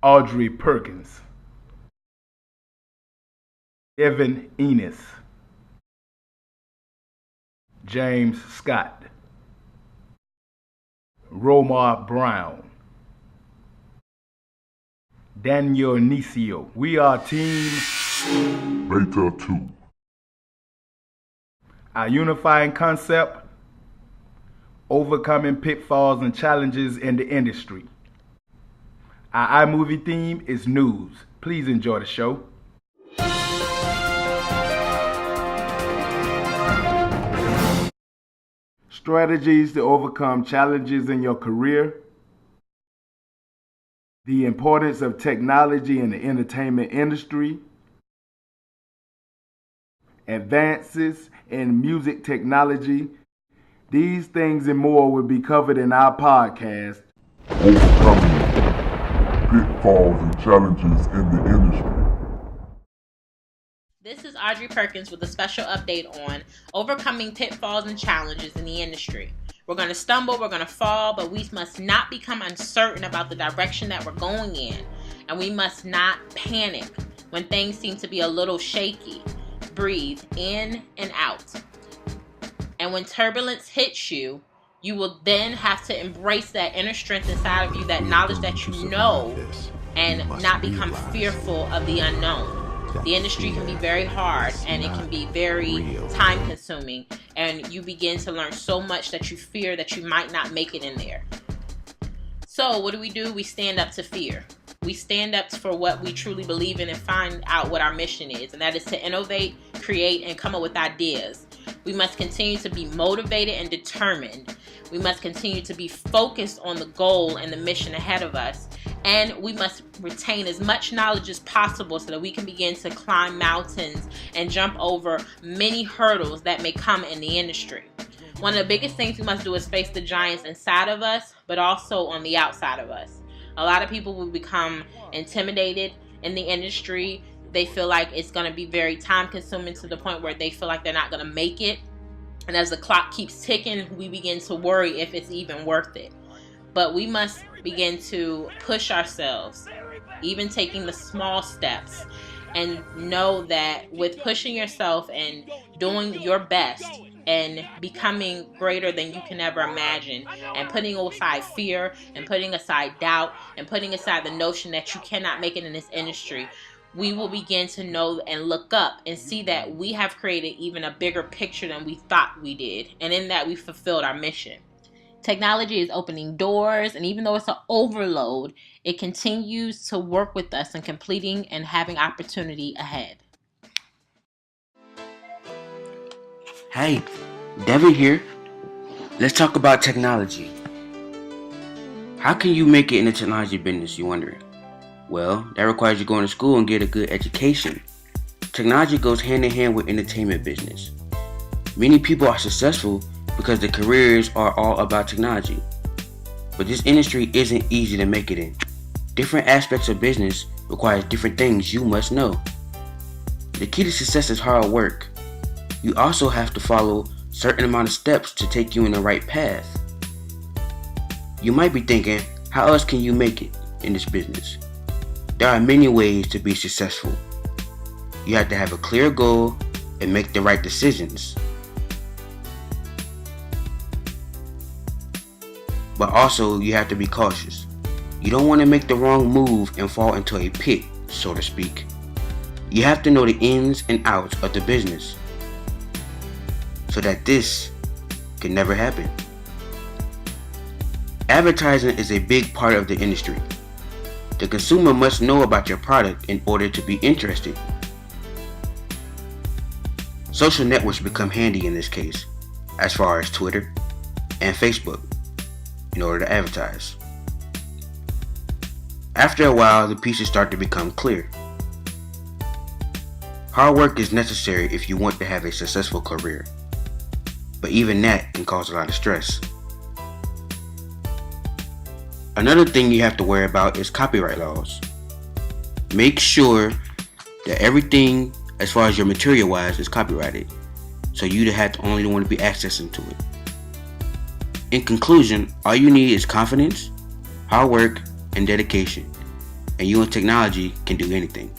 Audrey Perkins, Evan Enos, James Scott, Romar Brown, Daniel Nisio. We are Team Beta 2. Our unifying concept: overcoming pitfalls and challenges in the industry. Our iMovie theme is news. Please enjoy the show. Strategies to overcome challenges in your career. The importance of technology in the entertainment industry. Advances in music technology. These things and more will be covered in our podcast, Overcoming pitfalls and challenges in the industry. This is Audrey Perkins with a special update on overcoming pitfalls and challenges in the industry. We're going to stumble, we're going to fall, but we must not become uncertain about the direction that we're going in. And we must not panic when things seem to be a little shaky. Breathe in and out. And when turbulence hits you, you will then have to embrace that inner strength inside of you, that knowledge that you know, and not become fearful of the unknown. The industry can be very hard and it can be very time consuming, and you begin to learn so much that you fear that you might not make it in there. So what do? We stand up to fear. We stand up for what we truly believe in and find out what our mission is, and that is to innovate, create, and come up with ideas. We must continue to be motivated and determined. We must continue to be focused on the goal and the mission ahead of us. And we must retain as much knowledge as possible so that we can begin to climb mountains and jump over many hurdles that may come in the industry. One of the biggest things we must do is face the giants inside of us, but also on the outside of us. A lot of people will become intimidated in the industry. They feel like it's going to be very time consuming to the point where they feel like they're not going to make it. And as the clock keeps ticking, we begin to worry if it's even worth it. But we must begin to push ourselves, even taking the small steps, and know that with pushing yourself and doing your best and becoming greater than you can ever imagine, and putting aside fear and putting aside doubt and putting aside the notion that you cannot make it in this industry, we will begin to know and look up and see that we have created even a bigger picture than we thought we did, and in that we fulfilled our mission. Technology is opening doors, and even though it's an overload, it continues to work with us in completing and having opportunity ahead. Hey, Devin here. Let's talk about technology. How can you make it in the technology business, you wondering? Well, that requires you going to school and get a good education. Technology goes hand in hand with entertainment business. Many people are successful because their careers are all about technology. But this industry isn't easy to make it in. Different aspects of business require different things you must know. The key to success is hard work. You also have to follow a certain amount of steps to take you in the right path. You might be thinking, how else can you make it in this business? There are many ways to be successful. You have to have a clear goal and make the right decisions. But also, you have to be cautious. You don't want to make the wrong move and fall into a pit, so to speak. You have to know the ins and outs of the business so that this can never happen. Advertising is a big part of the industry. The consumer must know about your product in order to be interested. Social networks become handy in this case, as far as Twitter and Facebook, in order to advertise. After a while, the pieces start to become clear. Hard work is necessary if you want to have a successful career, but even that can cause a lot of stress. Another thing you have to worry about is copyright laws. Make sure that everything, as far as your material wise, is copyrighted, so you have to only want to be accessing to it. In conclusion, all you need is confidence, hard work, and dedication. and you in technology can do anything.